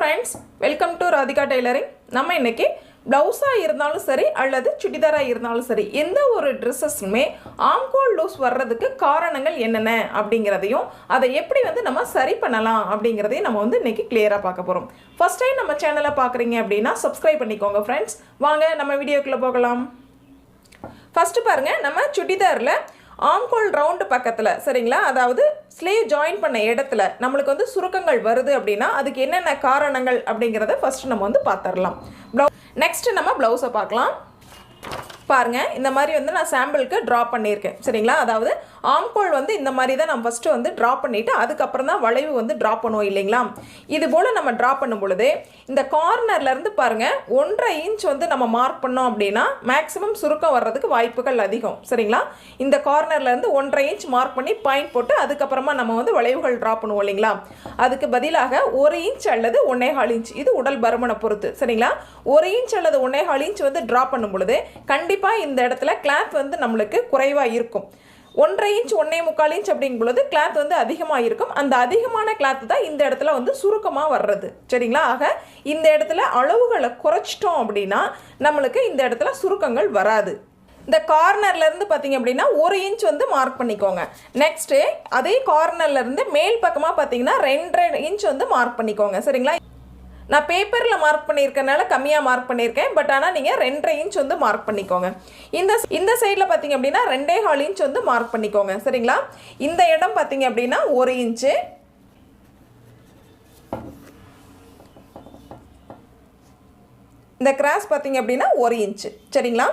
friends, welcome to Radhika Tailoring. நம்ம இன்னைக்கு blouse-ஆ இருந்தாலும் சரி அல்லது chudidar-ஆ இருந்தாலும் சரி எந்த ஒரு dresses-மே armhole loose வர்றதுக்கு காரணங்கள் என்னென்ன அப்படிங்கறதையும் அதை எப்படி நம்ம சரி பண்ணலாம் அப்படிங்கறதையும் நம்ம இன்னைக்கு clear-ஆ பார்க்க போறோம். First time நம்ம சேனலை பார்க்கறீங்க அப்படினா subscribe பண்ணிக்கோங்க friends. வாங்க நம்ம வீடியோக்குள்ள போகலாம். First பாருங்க நம்ம chudidar-ல armhole round பக்கத்துல சரிங்களா அதாவது ஸ்லீவ் ஜாயின் பண்ண இடத்துல நமக்கு சுருக்கங்கள் வருது அப்படினா அதுக்கு என்னென்ன காரணங்கள் அப்படிங்கறதை ஃபர்ஸ்ட் நம்ம பாத்தறலாம். நெக்ஸ்ட் நம்ம ப்ளவுஸை பார்க்கலாம். பாருங்க இந்த மாதிரி நான் சாம்பிளுக்கு டிரா பண்ணியிருக்கேன் சரிங்களா அதாவது ஆம்கோல் இந்த மாதிரி தான் நம்ம ஃபர்ஸ்ட் டிரா பண்ணிட்டு அதுக்கு அப்புறம் தான் வளைவு டிரா பண்ணுவோம் இல்லைங்களா இது போல நம்ம டிரா பண்ணும் பொழுது இந்த கார்னர்ல இருந்து பாருங்க 1.5 இன்ச் நம்ம மார்க் பண்ணோம் அப்படினா மேக்ஸिमम சுருக்கம் வர்றதுக்கு வாய்ப்புகள் அதிகம் சரிங்களா இந்த கார்னர்ல இருந்து 1.5 இன்ச் மார்க் பண்ணி பாயிண்ட் போட்டு அதுக்கு அப்புறமா நம்ம வளைவுகள் டிரா பண்ணுவோம் இல்லைங்களா அதுக்கு பதிலாக 1 இன்ச் அல்லது 1.5 இன்ச் இது உடல் பருமனை பொறுத்து சரிங்களா 1 இன்ச் அல்லது 1.5 இன்ச் டிரா பண்ணும் பொழுது கண்டிப்பா இந்த இடத்துல கிளாத் நமக்கு குறைவா இருக்கும் 1.5 இன்ச் 1.25 இன்ச் அப்படிங்கும் பொழுது கிளாத் அதிகமா இருக்கும் அந்த அதிகமான கிளாத் தான் இந்த இடத்துல சுருக்கமா வர்றது சரிங்களா ஆக இந்த இடத்துல அளவுகளை குறைச்சிட்டோம் அப்படினா நமக்கு இந்த இடத்துல சுருக்கங்கள் வராது இந்த கார்னர்ல இருந்து பாத்தீங்க அப்படினா 1 இன்ச் மார்க் பண்ணிக்கோங்க நெக்ஸ்ட் அதே கார்னர்ல இருந்து மேல் பக்கமா பாத்தீங்கன்னா 2.5 இன்ச் மார்க் பண்ணிக்கோங்க சரிங்களா நான் பேப்பர்ல மார்க் பண்ணியிருக்கனால கம்மியா மார்க் பண்ணியிருக்கேன் பட் ஆனா நீங்க 2.5 இன்ச் மார்க் பண்ணிக்கோங்க இந்த சைடுல பாத்தீங்க அப்படினா 2.25 இன்ச் மார்க் பண்ணிக்கோங்க சரிங்களா இந்த இடம் பாத்தீங்க அப்படினா 1 இன்ச் இந்த கிராஸ் பாத்தீங்க அப்படினா 1 இன்ச் சரிங்களா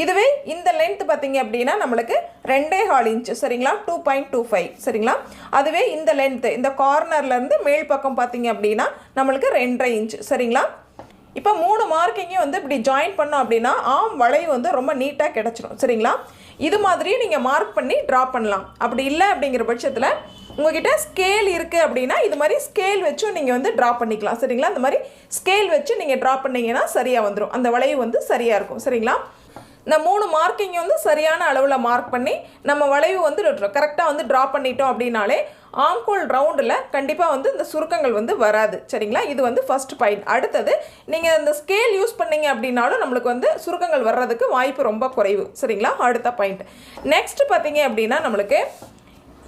இதுவே இந்த லெந்த் பாத்தீங்க அப்படினா நமக்கு 2.25 இன்ச் சரிங்களா 2.25 சரிங்களா அதுவே இந்த லெந்த் இந்த கார்னர்ல இருந்து மேல் பக்கம் பாத்தீங்க அப்படினா நமக்கு 2.5 இன்ச் சரிங்களா இப்போ மூணு மார்க்கிங்கையும் இப்படி ஜாயின் பண்ணோம் அப்படினா ஆம் வளைவு ரொம்ப நீட்டா கிடைச்சிரும் சரிங்களா இது மாதிரி நீங்க மார்க் பண்ணி டிரா பண்ணலாம் அப்படி இல்ல அப்படிங்கிற பட்சத்துல உங்ககிட்ட ஸ்கேல் இருக்கு அப்படினா இது மாதிரி ஸ்கேல் வச்சு நீங்க டிரா பண்ணிக்கலாம் சரிங்களா இந்த மாதிரி ஸ்கேல் வச்சு நீங்க டிரா பண்ணீங்கனா சரியா வந்துரும் அந்த வளைவு சரியா இருக்கும் சரிங்களா இந்த மூணு மார்க்கிங் சரியான அளவுல மார்க் பண்ணி நம்ம வளைவு கரெக்ட்டா டிரா பண்ணிட்டோம் அப்படினாலே ஆம்கோல் ரவுண்ட்ல கண்டிப்பா இந்த சுருக்கங்கள் வராது சரிங்களா இது ஃபர்ஸ்ட் பாயிண்ட் அடுத்து நீங்க இந்த ஸ்கேல் யூஸ் பண்ணீங்க அப்படினாலும் நமக்கு சுருக்கங்கள் வர்றதுக்கு வாய்ப்பு ரொம்ப குறைவு சரிங்களா அடுத்த பாயிண்ட் நெக்ஸ்ட் பாத்தீங்க அப்படினா நமக்கு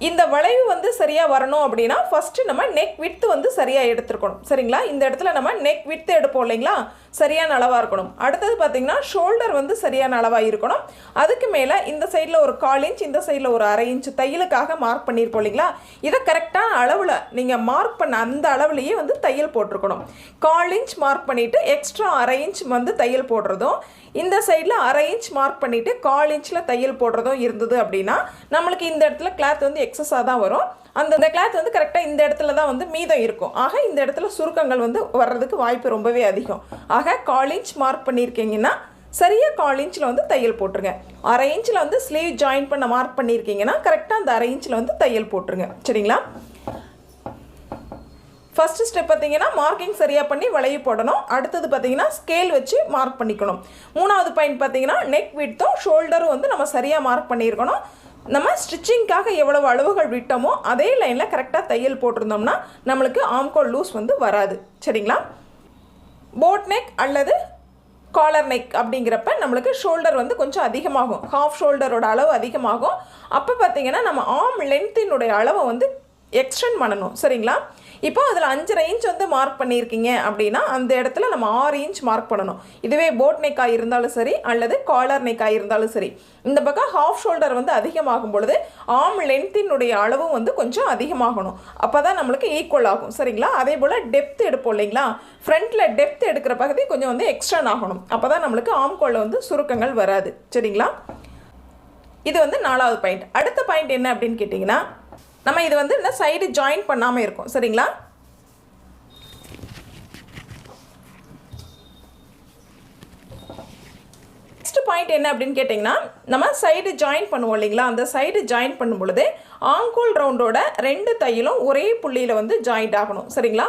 இந்த வளைவு சரியா வரணும் அப்படினா ஃபர்ஸ்ட் நம்ம neck width சரியா எடுத்துக்கணும் சரிங்களா இந்த இடத்துல நம்ம neck width எடுப்போம் இல்லைங்களா சரியான அளவா இருக்கணும் அடுத்து பாத்தீங்கன்னா ஷோல்டர் சரியான அளவா இருக்கணும் அதுக்கு மேல இந்த சைடுல ஒரு 1/4 இன்ச் இந்த சைடுல ஒரு 1/2 இன்ச் தையலுக்காக மார்க் பண்ணிருப்போம் இல்லைங்களா இத கரெக்ட்டா அளவுல நீங்க மார்க் பண்ண அந்த அளவுலயே தையல் போட்டுறணும் 1/4 இன்ச் மார்க் பண்ணிட்டு எக்ஸ்ட்ரா 1/2 இன்ச் தையல் போடுறதும் இந்த சைடுல 1/2 இன்ச் மார்க் பண்ணிட்டு 1/4 இன்ச்ல தையல் போடுறதும் இருந்தது அப்படினா நமக்கு இந்த இடத்துல கிளாத் எக்ஸஸா தான் வரும் அந்த கிளாத் கரெக்ட்டா இந்த இடத்துல தான் மீதம் இருக்கும் ஆக இந்த இடத்துல சுருக்கங்கள் வர்றதுக்கு வாய்ப்பு ரொம்பவே அதிகம் ஆக 1/4 இன்ச் மார்க் பண்ணிருக்கீங்கன்னா சரியா 1/4 இன்ச்ல தையல் போட்டுருங்க 1/2 இன்ச்ல ஸ்லீவ் ஜாயின் பண்ண மார்க் பண்ணிருக்கீங்கன்னா கரெக்ட்டா அந்த 1/2 இன்ச்ல தையல் போட்டுருங்க சரிங்களா ஃபர்ஸ்ட் ஸ்டெப் பாத்தீங்கன்னா மார்க்கிங் சரியா பண்ணி வளைவு போடணும் அடுத்து பாத்தீங்கன்னா ஸ்கேல் வச்சு மார்க் பண்ணிக்கணும் மூணாவது பாயிண்ட் பாத்தீங்கன்னா neck width-உம் ஷோல்டரும் நம்ம சரியா மார்க் பண்ணியிருக்கணும் நம்ம ஸ்டிச்சிங்காக எவ்வளவு அளவுகள் விட்டோமோ அதே லைன்ல கரெக்ட்டா தையல் போட்டுறோம்னா நமக்கு ஆம்கோல் லூஸ் வராது சரிங்களா போட் neck அல்லது காலர் neck அப்படிங்கறப்ப நமக்கு ஷோல்டர் கொஞ்சம் அதிகமாகும் ஹாஃப் ஷோல்டரோட அளவு அதிகமாகும் அப்ப பாத்தீங்கன்னா நம்ம ஆர்ம் லெந்த்தினுடைய அளவை எக்ஸ்டெண்ட் பண்ணனும் சரிங்களா இப்போ அதுல 5.5 இன்ச் மார்க் பண்ணிருக்கீங்க அப்படினா அந்த இடத்துல நம்ம 6 இன்ச் மார்க் பண்ணனும் இதுவே போட் neck-ஆ இருந்தாலும் சரி அல்லது காலர் neck-ஆ இருந்தாலும் சரி இந்த பக்கம் ஹாஃப் ஷோல்டர் அதிகமாகும் பொழுது ஆர்ம் லெந்த்தினுடைய அளவும் கொஞ்சம் அதிகமாகணும் அப்பதான் நமக்கு ஈக்குவல் ஆகும் சரிங்களா அதே போல டெப்த் எடுப்போம் இல்லைங்களா ஃப்ரண்ட்ல டெப்த் எடுக்கிற பகுதி கொஞ்சம் எக்ஸ்டெண்ட் ஆகணும் அப்பதான் நமக்கு ஆம்கோல்ல சுருக்கங்கள் வராது சரிங்களா இது நாலாவது பாயிண்ட் அடுத்த பாயிண்ட் என்ன அப்படினு கேட்டிங்கனா நம்ம இது இந்த சைடு ஜாயின் பண்ணாம இருக்கும் சரிங்களா நெக்ஸ்ட் பாயிண்ட் என்ன அப்படினு கேட்டிங்கனா நம்ம சைடு ஜாயின் பண்ணுவோம் இல்லைங்களா அந்த சைடு ஜாயின் பண்ணும் பொழுது ஆம்கோல் ரவுண்டோட ரெண்டு தையலும் ஒரே புள்ளியில ஜாயிண்ட் ஆகணும் சரிங்களா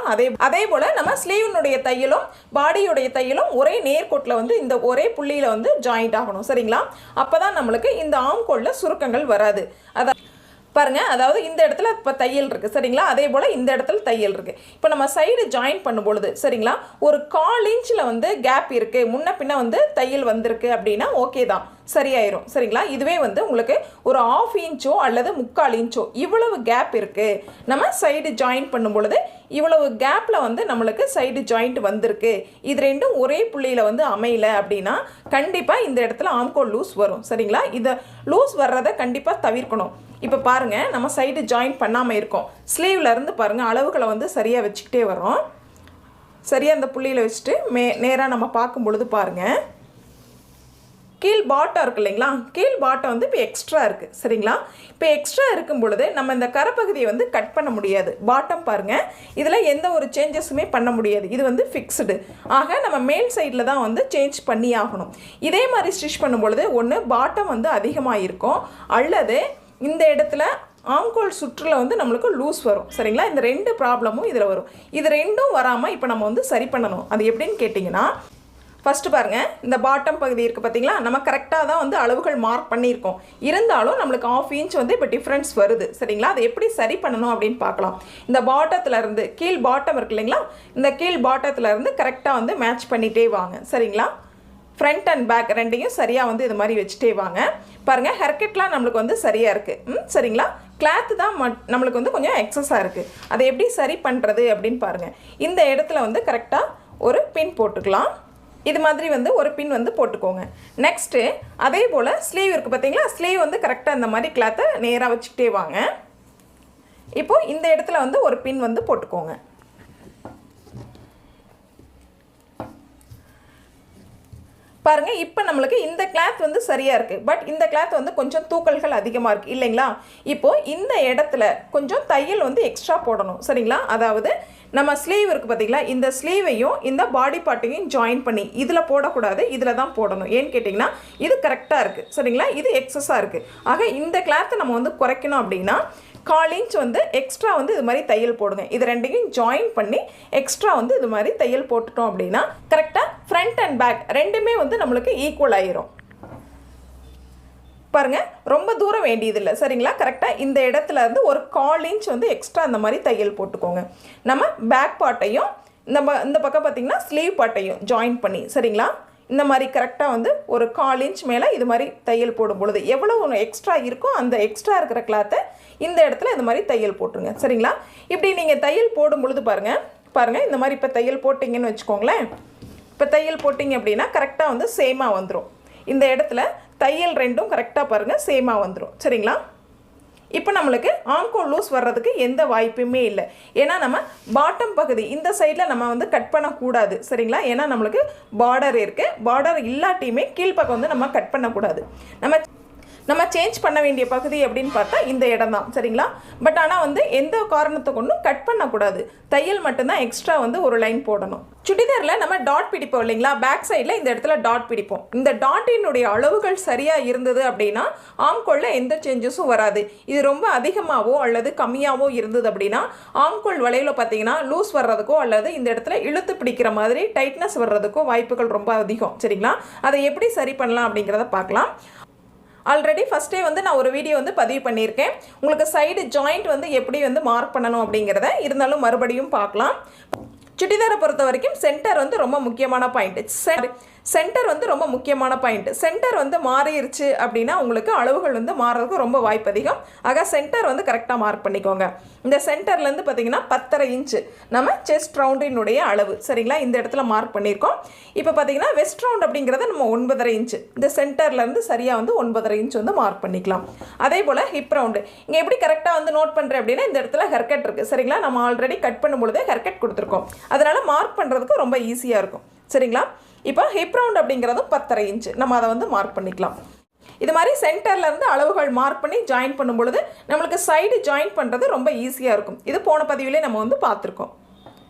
அதே போல நம்ம ஸ்லீவ்னுடைய தையலும் பாடியோட தையலும் ஒரே நேர்கோட்ல இந்த ஒரே புள்ளியில ஜாயிண்ட் ஆகணும் சரிங்களா அப்பதான் நமக்கு இந்த ஆம்கோல்ல சுருக்கங்கள் வராது பாருங்கள், அதாவது இந்த இடத்துல இப்போ தையல் இருக்குது சரிங்களா, அதே போல் இந்த இடத்துல தையல் இருக்குது. இப்போ நம்ம சைடு ஜாயின் பண்ணும்பொழுது சரிங்களா, ஒரு 1/4 இன்ச்சில் வந்து கேப் இருக்குது, முன்ன பின்ன வந்து தையல் வந்திருக்கு அப்படின்னா ஓகே தான், சரியாயிரும் சரிங்களா. இதுவே வந்து உங்களுக்கு ஒரு 1/2 இன்ச்சோ அல்லது 3/4 இன்ச்சோ இவ்வளவு கேப் இருக்குது, நம்ம சைடு ஜாயின் பண்ணும் பொழுது இவ்வளவு கேப்பில் வந்து நம்மளுக்கு சைடு ஜாயிண்ட் வந்திருக்கு, இது ரெண்டும் ஒரே புள்ளியில் வந்து அமையல அப்படின்னா கண்டிப்பாக இந்த இடத்துல ஆம்கோல் லூஸ் வரும் சரிங்களா. இதை லூஸ் வர்றதை கண்டிப்பாக தவிர்க்கணும். இப்போ பாருங்கள், நம்ம சைடு ஜாயின் பண்ணாமல் இருக்கோம், ஸ்லீவ்லேருந்து பாருங்கள் அளவுகளை வந்து சரியாக வச்சுக்கிட்டே வரோம். சரியாக அந்த புள்ளியில் வச்சுட்டு நேராக நம்ம பார்க்கும் பொழுது பாருங்கள், கீழ் பாட்டம் இருக்குது இல்லைங்களா, கீழ் பாட்டம் வந்து இப்போ எக்ஸ்ட்ரா இருக்குது சரிங்களா. இப்போ எக்ஸ்ட்ரா இருக்கும் பொழுது நம்ம இந்த கரைப்பகுதியை வந்து கட் பண்ண முடியாது. பாட்டம் பாருங்கள், இதில் எந்த ஒரு சேஞ்சஸுமே பண்ண முடியாது, இது வந்து ஃபிக்ஸ்டு. ஆக நம்ம மேல் சைடில் தான் வந்து சேஞ்ச் பண்ணி ஆகணும். இதே மாதிரி ஸ்டிச் பண்ணும் பொழுது ஒன்று பாட்டம் வந்து அதிகமாக இருக்கும், அல்லது இந்த இடத்துல ஆம்கோல் சுற்றில் வந்து நம்மளுக்கு லூஸ் வரும் சரிங்களா. இந்த 2 ப்ராப்ளமும் இதில் வரும். இது ரெண்டும் வராமல் இப்போ நம்ம வந்து சரி பண்ணணும். அது எப்படின்னு கேட்டிங்கன்னா, ஃபஸ்ட்டு பாருங்கள், இந்த பாட்டம் பகுதி இருக்குது பார்த்தீங்களா, நம்ம கரெக்டாக தான் வந்து அளவுகள் மார்க் பண்ணியிருக்கோம், இருந்தாலும் நம்மளுக்கு 1/2 இன்ச் வந்து இப்போ டிஃப்ரென்ஸ் வருது சரிங்களா. அதை எப்படி சரி பண்ணணும் அப்படின்னு பார்க்கலாம். இந்த பாட்டத்துலேருந்து கீழ் பாட்டம் இருக்குது இல்லைங்களா, இந்த கீழ் பாட்டத்துலேருந்து கரெக்டாக வந்து மேட்ச் பண்ணிகிட்டே வாங்க சரிங்களா. ஃப்ரண்ட் அண்ட் பேக் ரெண்டையும் சரியாக வந்து இது மாதிரி வச்சுட்டே வாங்க. பாருங்கள், ஹெர்கெட்லாம் நம்மளுக்கு வந்து சரியாக இருக்குது சரிங்களா. கிளாத்து தான் நம்மளுக்கு வந்து கொஞ்சம் எக்ஸஸாக இருக்குது. அதை எப்படி சரி பண்ணுறது அப்படின்னு பாருங்கள். இந்த இடத்துல வந்து கரெக்டாக ஒரு பின் போட்டுக்கலாம், இது மாதிரி வந்து ஒரு பின் வந்து போட்டுக்கோங்க. நெக்ஸ்ட்டு அதே போல் ஸ்லீவ் இருக்குது பார்த்தீங்களா, ஸ்லீவ் வந்து கரெக்டாக இந்த மாதிரி கிளாத்தை நேராக வச்சுக்கிட்டே வாங்க. இப்போது இந்த இடத்துல வந்து ஒரு பின் வந்து போட்டுக்கோங்க. பாருங்கள், இப்போ நம்மளுக்கு இந்த கிளாத் வந்து சரியாக இருக்குது, பட் இந்த கிளாத் வந்து கொஞ்சம் தூக்கல்கள் அதிகமாக இருக்குது இல்லைங்களா. இப்போது இந்த இடத்துல கொஞ்சம் தையல் வந்து எக்ஸ்ட்ரா போடணும் சரிங்களா. அதாவது நம்ம ஸ்லீவ் இருக்குது பார்த்தீங்களா, இந்த ஸ்லீவையும் இந்த பாடி பார்ட்டையும் ஜாயின் பண்ணி இதில் போடக்கூடாது, இதில் தான் போடணும். ஏன்னு கேட்டிங்கன்னா இது கரெக்டாக இருக்குது சரிங்களா, இது எக்ஸஸாக இருக்குது. ஆக இந்த கிளாத்தை நம்ம வந்து குறைக்கணும் அப்படின்னா 1/4 இன்ச் வந்து எக்ஸ்ட்ரா வந்து இது மாதிரி தையல் போடுங்க. இது ரெண்டையும் ஜாயின் பண்ணி எக்ஸ்ட்ரா வந்து இது மாதிரி தையல் போட்டுட்டோம் அப்படின்னா கரெக்டாக ஃப்ரண்ட் அண்ட் பேக் ரெண்டுமே வந்து நம்மளுக்கு ஈக்குவல் ஆயிரும். பாருங்கள், ரொம்ப தூரம் வேண்டியதில்லை சரிங்களா. கரெக்டாக இந்த இடத்துல இருந்து ஒரு 1/4 இன்ச் வந்து எக்ஸ்ட்ரா அந்த மாதிரி தையல் போட்டுக்கோங்க. நம்ம பேக் பார்ட்டையும் இந்த பக்கம் பார்த்திங்கன்னா ஸ்லீவ் பார்ட்டையும் ஜாயின் பண்ணி சரிங்களா, இந்த மாதிரி கரெக்டாக வந்து ஒரு 1/4 இன்ச் மேலே இது மாதிரி தையல் போடும் பொழுது எவ்வளோ எக்ஸ்ட்ரா இருக்கோ அந்த எக்ஸ்ட்ரா இருக்கிற கிளாத்தை இந்த இடத்துல இந்த மாதிரி தையல் போட்டுருங்க சரிங்களா. இப்படி நீங்கள் தையல் போடும் பொழுது பாருங்கள் இந்த மாதிரி இப்போ தையல் போட்டிங்கன்னு வச்சுக்கோங்களேன். இப்போ தையல் போட்டிங்க அப்படின்னா கரெக்டாக வந்து சேமாக வந்துடும். இந்த இடத்துல தையல் ரெண்டும் கரெக்டாக பாருங்கள் சேமாக வந்துடும் சரிங்களா. இப்போ நம்மளுக்கு ஆம்கோல் லூஸ் வர்றதுக்கு எந்த வாய்ப்புமே இல்லை. ஏன்னா நம்ம பாட்டம் பகுதி இந்த சைடில் நம்ம வந்து கட் பண்ணக்கூடாது சரிங்களா. ஏன்னா நம்மளுக்கு பார்டர் இருக்குது, பார்டர் இல்லாட்டியுமே கீழ்ப்பக்கம் வந்து நம்ம கட் பண்ணக்கூடாது. நம்ம சேஞ்ச் பண்ண வேண்டிய பகுதி அப்படின்னு பார்த்தா இந்த இடம் தான் சரிங்களா. பட் ஆனால் வந்து எந்த காரணத்தை கொண்டும் கட் பண்ணக்கூடாது, தையல் மட்டும்தான் எக்ஸ்ட்ரா வந்து ஒரு லைன் போடணும். சுடிதாரில் நம்ம டாட் பிடிப்போம் இல்லைங்களா, பேக் சைடில் இந்த இடத்துல டாட் பிடிப்போம். இந்த டாட்டினுடைய அளவுகள் சரியாக இருந்தது அப்படின்னா ஆம்கோலில் எந்த சேஞ்சஸும் வராது. இது ரொம்ப அதிகமாகவோ அல்லது கம்மியாகவோ இருந்தது அப்படின்னா ஆம்கோல் வளைவில் பார்த்தீங்கன்னா லூஸ் வர்றதுக்கோ அல்லது இந்த இடத்துல இழுத்து பிடிக்கிற மாதிரி டைட்னஸ் வர்றதுக்கோ வாய்ப்புகள் ரொம்ப அதிகம் சரிங்களா. அதை எப்படி சரி பண்ணலாம் அப்படிங்கிறத பார்க்கலாம். ஆல்ரெடி ஃபஸ்ட்டே வந்து நான் ஒரு வீடியோ வந்து பதிவு பண்ணியிருக்கேன், உங்களுக்கு சைடு ஜாயிண்ட் வந்து எப்படி வந்து மார்க் பண்ணணும் அப்படிங்கிறத, இருந்தாலும் மறுபடியும் பார்க்கலாம். சுடிதாரை பொறுத்த வரைக்கும் சென்டர் வந்து ரொம்ப முக்கியமான பாயிண்ட். சென்டர் வந்து ரொம்ப முக்கியமான பாயிண்ட். சென்டர் வந்து மாறிடுச்சு அப்படின்னா உங்களுக்கு அளவுகள் வந்து மாறுறதுக்கு ரொம்ப வாய்ப்பு அதிகம். ஆக சென்டர் வந்து கரெக்டாக மார்க் பண்ணிக்கோங்க. இந்த சென்டர்லேருந்து பார்த்தீங்கன்னா 10.5 இன்ச்சு நம்ம செஸ்ட் ரவுண்டினுடைய அளவு சரிங்களா, இந்த இடத்துல மார்க் பண்ணியிருக்கோம். இப்போ பார்த்தீங்கன்னா வெஸ்ட் ரவுண்ட் அப்படிங்கிறத நம்ம 9.5 இன்ச்சு இந்த சென்டர்லேருந்து சரியாக வந்து 9.5 இன்ச் வந்து மார்க் பண்ணிக்கலாம். அதே போல் ஹிப் ரவுண்டு இங்கே எப்படி கரெக்டாக வந்து நோட் பண்ணுறேன் அப்படின்னா இந்த இடத்துல ஹெர்கட் இருக்குது சரிங்களா. நம்ம ஆல்ரெடி கட் பண்ணும் பொழுதே ஹெர்கட் கொடுத்துருக்கோம், அதனால் மார்க் பண்ணுறதுக்கு ரொம்ப ஈஸியாக இருக்கும் சரிங்களா. இப்போ ஹிப் ரவுண்ட் அப்படிங்கிறதும் 10.5 இன்ச்சு நம்ம அதை வந்து மார்க் பண்ணிக்கலாம். இது மாதிரி சென்டர்லேருந்து அளவுகள் மார்க் பண்ணி ஜாயின் பண்ணும் பொழுது நம்மளுக்கு சைடு ஜாயின் பண்ணுறது ரொம்ப ஈஸியாக இருக்கும். இது போன பதிவிலே நம்ம வந்து பார்த்துருக்கோம்.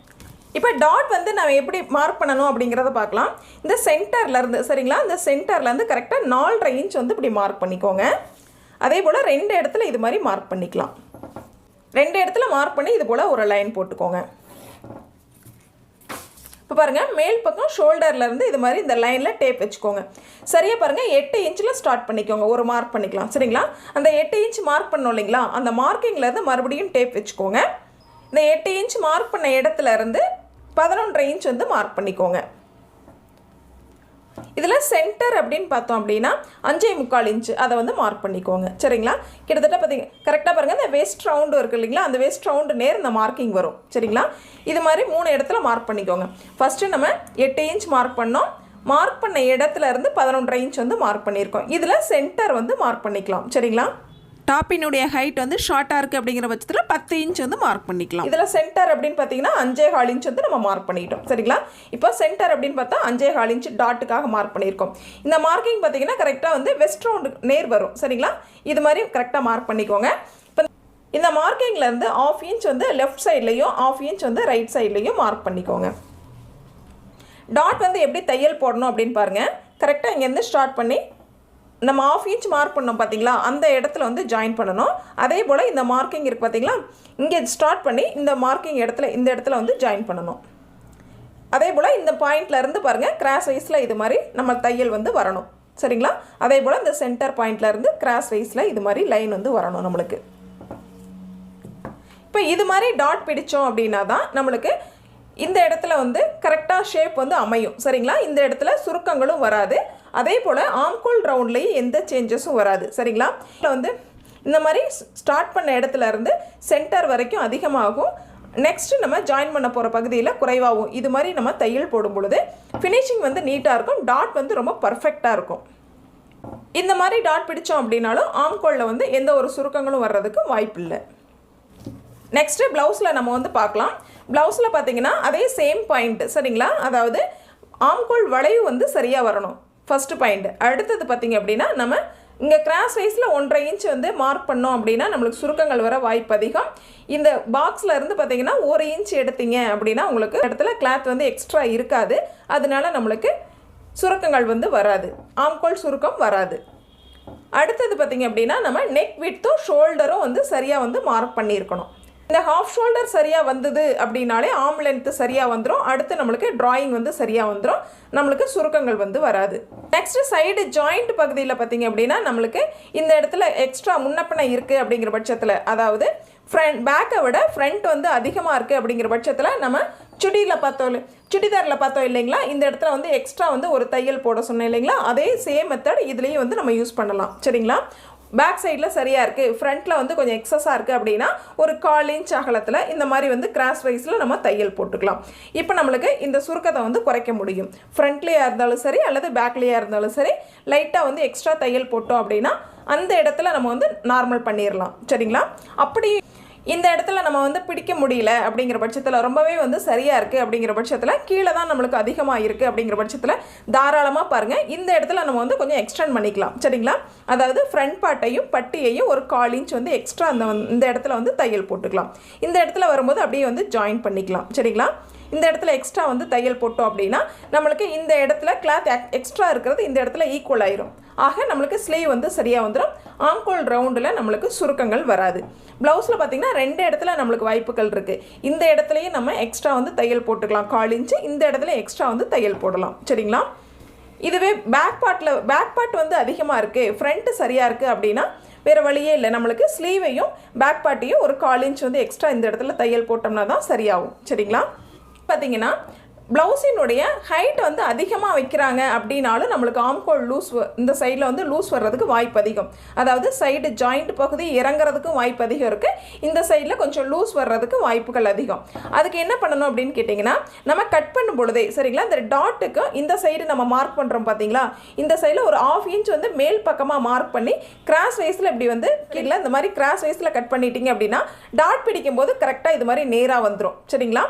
இப்போ டாட் வந்து நம்ம எப்படி மார்க் பண்ணணும் அப்படிங்கிறத பார்க்கலாம். இந்த சென்டர்லேருந்து சரிங்களா, இந்த சென்டர்லேருந்து கரெக்டாக 4.5 இன்ச் வந்து இப்படி மார்க் பண்ணிக்கோங்க. அதே போல் 2 இடத்துல இது மாதிரி மார்க் பண்ணிக்கலாம். 2 இடத்துல மார்க் பண்ணி இது போல் ஒரு லைன் போட்டுக்கோங்க. இப்போ பாருங்கள் மேல் பக்கம் ஷோல்டர்லேருந்து இது மாதிரி இந்த லைனில் டேப் வச்சுக்கோங்க. சரியாக பாருங்கள் 8 இன்ச்சில் ஸ்டார்ட் பண்ணிக்கோங்க. ஒரு மார்க் பண்ணிக்கலாம் சரிங்களா. அந்த 8 இன்ச் மார்க் பண்ணோம் இல்லைங்களா, அந்த மார்க்கிங்லேருந்து மறுபடியும் டேப் வச்சுக்கோங்க. இந்த 8 இன்ச் மார்க் பண்ண இடத்துல இருந்து 11.5 இன்ச் வந்து மார்க் பண்ணிக்கோங்க. இதில் சென்டர் அப்படின்னு பார்த்தோம் அப்படின்னா 5.25 இன்ச்சு அதை வந்து மார்க் பண்ணிக்கோங்க சரிங்களா. கிட்டத்தட்ட பார்த்தீங்க கரெக்டாக பாருங்கள், இந்த வெஸ்ட் ரவுண்டு இருக்குது இல்லைங்களா, அந்த வெஸ்ட் ரவுண்டு நேர் இந்த மார்க்கிங் வரும் சரிங்களா. இது மாதிரி 3 இடத்துல மார்க் பண்ணிக்கோங்க. ஃபஸ்ட்டு நம்ம 8 இன்ச் மார்க் பண்ணோம். மார்க் பண்ண இடத்துல இருந்து 11.5 இன்ச் வந்து மார்க் பண்ணியிருக்கோம். இதில் சென்டர் வந்து மார்க் பண்ணிக்கலாம் சரிங்களா. டாப்பினுடைய ஹைட் வந்து ஷார்ட்டாக இருக்குது அப்படிங்கிற பட்சத்தில் 10 இன்ச் வந்து மார்க் பண்ணிக்கலாம். இதில் சென்டர் அப்படின்னு பார்த்தீங்கன்னா 5.25 இன்ச் வந்து நம்ம மார்க் பண்ணிட்டோம் சரிங்களா. இப்போ சென்டர் அப்படின்னு பார்த்தா 5.25 இன்ச் டாட்டுக்காக மார்க் பண்ணியிருக்கோம். இந்த மார்க்கிங் பார்த்தீங்கன்னா கரெக்டாக வந்து வெஸ்ட் ரவுண்டு நேர் வரும் சரிங்களா. இது மாதிரி கரெக்டாக மார்க் பண்ணிக்கோங்க. இப்போ இந்த மார்க்கிங்லேருந்து 1/2 இன்ச் வந்து லெஃப்ட் சைட்லேயும் 1/2 இன்ச் வந்து ரைட் சைட்லேயும் மார்க் பண்ணிக்கோங்க. டாட் வந்து எப்படி தையல் போடணும் அப்படின்னு பாருங்கள். கரெக்டாக இங்கேருந்து ஸ்டார்ட் பண்ணி நம்ம 1/2 இன்ச் மார்க் பண்ணோம் பார்த்தீங்களா, அந்த இடத்துல வந்து ஜாயின் பண்ணணும். அதே போல் இந்த மார்க்கிங் இருக்குது பார்த்தீங்களா, இங்கே ஸ்டார்ட் பண்ணி இந்த மார்க்கிங் இந்த இடத்துல வந்து ஜாயின் பண்ணணும். அதே போல் இந்த பாயிண்ட்லேருந்து பாருங்கள் கிராஸ் வைஸில் இது மாதிரி நம்ம தையல் வந்து வரணும் சரிங்களா. அதே போல் இந்த சென்டர் பாயிண்ட்லேருந்து கிராஸ் வைஸில் இது மாதிரி லைன் வந்து வரணும் நம்மளுக்கு. இப்போ இது மாதிரி டாட் பிடிச்சோம் அப்படின்னா தான் நம்மளுக்கு இந்த இடத்துல வந்து கரெக்டாக ஷேப் வந்து அமையும் சரிங்களா. இந்த இடத்துல சுருக்கங்களும் வராது. அதே போல் ஆம்கோல் ரவுண்ட்லேயும் எந்த சேஞ்சஸும் வராது சரிங்களா. இதில் வந்து இந்த மாதிரி ஸ்டார்ட் பண்ண இடத்துல இருந்து சென்டர் வரைக்கும் அதிகமாகும். நெக்ஸ்ட்டு நம்ம ஜாயின் பண்ண போகிற பகுதியில் குறைவாகும். இது மாதிரி நம்ம தையல் போடும் பொழுது ஃபினிஷிங் வந்து நீட்டாக இருக்கும். டாட் வந்து ரொம்ப பர்ஃபெக்டாக இருக்கும். இந்த மாதிரி டாட் பிடிச்சோம் அப்படின்னாலும் ஆம்கோலில் வந்து எந்த ஒரு சுருக்கங்களும் வர்றதுக்கு வாய்ப்பு இல்லை. நெக்ஸ்ட்டு ப்ளவுஸில் நம்ம வந்து பார்க்கலாம். ப்ளவுஸில் பார்த்தீங்கன்னா அதே சேம் பாயிண்ட்டு சரிங்களா. அதாவது ஆம்கோல் வளைவு வந்து சரியாக வரணும் ஃபஸ்ட்டு பாயிண்ட். அடுத்தது பார்த்திங்க அப்படின்னா நம்ம இங்கே கிராஸ் வைஸில் 1.5 இன்ச் வந்து மார்க் பண்ணோம் அப்படின்னா நம்மளுக்கு சுருக்கங்கள் வர வாய்ப்பு அதிகம். இந்த பாக்ஸில் இருந்து பார்த்திங்கன்னா 1 இன்ச் எடுத்தீங்க அப்படின்னா உங்களுக்கு இடத்துல கிளாத் வந்து எக்ஸ்ட்ரா இருக்காது. அதனால நம்மளுக்கு சுருக்கங்கள் வந்து வராது, ஆம்கோல் சுருக்கம் வராது. அடுத்தது பார்த்திங்க அப்படின்னா நம்ம நெக் விட்த்தும் ஷோல்டரும் வந்து சரியாக வந்து மார்க் பண்ணியிருக்கணும். இந்த ஹாஃப் ஷோல்டர் சரியாக வந்தது அப்படின்னாலே ஆம் லென்த்து சரியாக வந்துடும். அடுத்து நம்மளுக்கு ட்ராயிங் வந்து சரியாக வந்துடும், நம்மளுக்கு சுருக்கங்கள் வந்து வராது. நெக்ஸ்ட்டு சைடு ஜாயிண்ட் பகுதியில் பார்த்திங்க அப்படின்னா நம்மளுக்கு இந்த இடத்துல எக்ஸ்ட்ரா முன்னப்பின இருக்குது அப்படிங்கிற பட்சத்தில், அதாவது பேக்கை விட ஃப்ரண்ட் வந்து அதிகமாக இருக்குது அப்படிங்கிற பட்சத்தில் நம்ம சுடிதாரில் பார்த்தோம் இல்லைங்களா, இந்த இடத்துல வந்து எக்ஸ்ட்ரா வந்து ஒரு தையல் போட சொன்னேன் இல்லைங்களா, அதே சேம் மெத்தட் இதுலேயும் வந்து நம்ம யூஸ் பண்ணலாம் சரிங்களா. பேக் சைடில் சரியாக இருக்குது, ஃப்ரண்ட்டில் வந்து கொஞ்சம் எக்ஸஸாக இருக்குது அப்படின்னா ஒரு 1/4 இன்ச் அகலத்தில் இந்த மாதிரி வந்து கிராஸ் வைஸில் நம்ம தையல் போட்டுக்கலாம். இப்போ நம்மளுக்கு இந்த சுருக்கத்தை வந்து குறைக்க முடியும். ஃப்ரண்ட்லேயாக இருந்தாலும் சரி அல்லது பேக்லேயாக இருந்தாலும் சரி லைட்டாக வந்து எக்ஸ்ட்ரா தையல் போட்டோம் அப்படின்னா அந்த இடத்துல நம்ம வந்து நார்மல் பண்ணிடலாம் சரிங்களா. அப்படி இந்த இடத்துல நம்ம வந்து பிடிக்க முடியல அப்படிங்கிற பட்சத்தில், ரொம்பவே வந்து சரியாக இருக்குது அப்படிங்கிற பட்சத்தில், கீழே தான் நம்மளுக்கு அதிகமாக இருக்குது அப்படிங்கிற பட்சத்தில் தாராளமாக பாருங்கள் இந்த இடத்துல நம்ம வந்து கொஞ்சம் எக்ஸ்டெண்ட் பண்ணிக்கலாம் சரிங்களா. அதாவது ஃப்ரண்ட் பார்ட்டையும் பட்டியையும் ஒரு 1/4 இன்ச் வந்து எக்ஸ்ட்ரா இந்த இடத்துல வந்து தையல் போட்டுக்கலாம். இந்த இடத்துல வரும்போது அப்படியே வந்து ஜாயின் பண்ணிக்கலாம் சரிங்களா. இந்த இடத்துல எக்ஸ்ட்ரா வந்து தையல் போட்டோம் அப்படின்னா நம்மளுக்கு இந்த இடத்துல கிளாத் எக்ஸ்ட்ரா இருக்கிறது இந்த இடத்துல ஈக்குவல் ஆயிரும். ஆக நம்மளுக்கு ஸ்லீவ் வந்து சரியாக வந்துடும். ஆம்கோல் ரவுண்டில் நம்மளுக்கு சுருக்கங்கள் வராது. ப்ளவுஸில் பார்த்திங்கன்னா 2 இடத்துல நம்மளுக்கு வாய்ப்புகள் இருக்குது. இந்த இடத்துலையும் நம்ம எக்ஸ்ட்ரா வந்து தையல் போட்டுக்கலாம் 1/4 இன்ச்சு, இந்த இடத்துல எக்ஸ்ட்ரா வந்து தையல் போடலாம் சரிங்களா. இதுவே பேக் பார்ட் வந்து அதிகமாக இருக்குது, ஃப்ரண்ட்டு சரியாக இருக்குது அப்படின்னா வேறு வழியே இல்லை, நம்மளுக்கு ஸ்லீவையும் பேக் பார்ட்டையும் ஒரு 1/4 இன்ச் வந்து எக்ஸ்ட்ரா இந்த இடத்துல தையல் போட்டோம்னா தான் சரியாகும் சரிங்களா. பார்த்திங்கன்னா ப்ளவுஸினுடைய ஹைட் வந்து அதிகமாக வைக்கிறாங்க அப்படின்னாலும் நம்மளுக்கு ஆம்கோல் லூஸ் இந்த சைடில் வந்து லூஸ் வர்றதுக்கு வாய்ப்பு அதிகம். அதாவது சைடு ஜாயிண்ட் பகுதி இறங்குறதுக்கும் வாய்ப்பு அதிகம் இருக்குது. இந்த சைடில் கொஞ்சம் லூஸ் வர்றதுக்கு வாய்ப்புகள் அதிகம். அதுக்கு என்ன பண்ணணும் அப்படின்னு கேட்டிங்கன்னா, நம்ம கட் பண்ணும் பொழுதே சரிங்களா, இந்த டாட்டுக்கு இந்த சைடு நம்ம மார்க் பண்ணுறோம் பார்த்தீங்களா, இந்த சைடில் ஒரு 1/2 இன்ச் வந்து மேல் பக்கமாக மார்க் பண்ணி கிராஸ் வைஸில் இப்படி வந்து கீழே இந்த மாதிரி கிராஸ் வைஸில் கட் பண்ணிட்டீங்க அப்படின்னா டாட் பிடிக்கும் போது கரெக்டாக இது மாதிரி நேராக வந்துடும் சரிங்களா.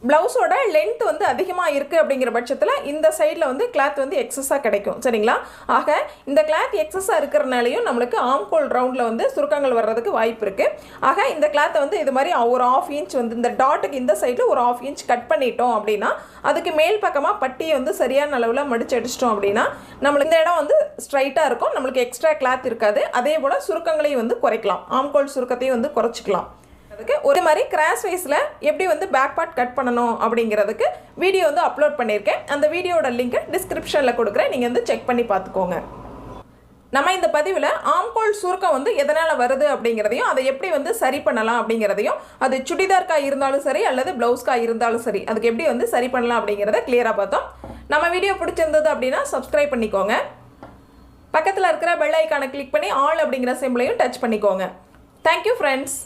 ப்ளவுஸோட லென்த் வந்து அதிகமாக இருக்குது அப்படிங்கிற பட்சத்தில் இந்த சைடில் வந்து கிளாத் வந்து எக்ஸஸாக கிடைக்கும் சரிங்களா. ஆக இந்த கிளாத் எக்ஸஸாக இருக்கிறனாலையும் நம்மளுக்கு ஆம்கோல் ரவுண்டில் வந்து சுருக்கங்கள் வர்றதுக்கு வாய்ப்பு இருக்குது. ஆக இந்த கிளாத்தை வந்து இது மாதிரி ஒரு 1/2 இன்ச் வந்து இந்த டாட்டுக்கு இந்த சைடில் ஒரு 1/2 இன்ச் கட் பண்ணிட்டோம் அப்படின்னா அதுக்கு மேல் பக்கமாக பட்டியை வந்து சரியான அளவில் மடிச்சு அடிச்சிட்டோம் அப்படின்னா நம்மளுக்கு இந்த இடம் வந்து ஸ்ட்ரைட்டாக இருக்கும், நம்மளுக்கு எக்ஸ்ட்ரா கிளாத் இருக்காது. அதே போல் சுருக்கங்களையும் வந்து குறைக்கலாம், ஆம்கோல் சுருக்கத்தையும் வந்து குறைச்சிக்கலாம். அதுக்கு ஒரு மாதிரி கிராஸ் வைஸில் எப்படி வந்து பேக் பார்ட் கட் பண்ணணும் அப்படிங்கிறதுக்கு வீடியோ வந்து அப்லோட் பண்ணியிருக்கேன். அந்த வீடியோட லிங்க்கை டிஸ்கிரிப்ஷனில் கொடுக்குறேன், நீங்கள் வந்து செக் பண்ணி பார்த்துக்கோங்க. நம்ம இந்த பதிவில் ஆம்கோல் சுருக்கம் வந்து எதனால் வருது அப்படிங்கிறதையும் அதை எப்படி வந்து சரி பண்ணலாம் அப்படிங்கிறதையும், அது சுடிதார்க்காக இருந்தாலும் சரி அல்லது ப்ளவுஸ்க்காக இருந்தாலும் சரி அதுக்கு எப்படி வந்து சரி பண்ணலாம் அப்படிங்கிறத கிளியராக பார்த்தோம். நம்ம வீடியோ பிடிச்சிருந்தது அப்படின்னா சப்ஸ்கிரைப் பண்ணிக்கோங்க. பக்கத்தில் இருக்கிற பெல் ஐக்கானை கிளிக் பண்ணி ஆல் அப்படிங்கிற சிம்பிளையும் டச் பண்ணிக்கோங்க. Thank you friends.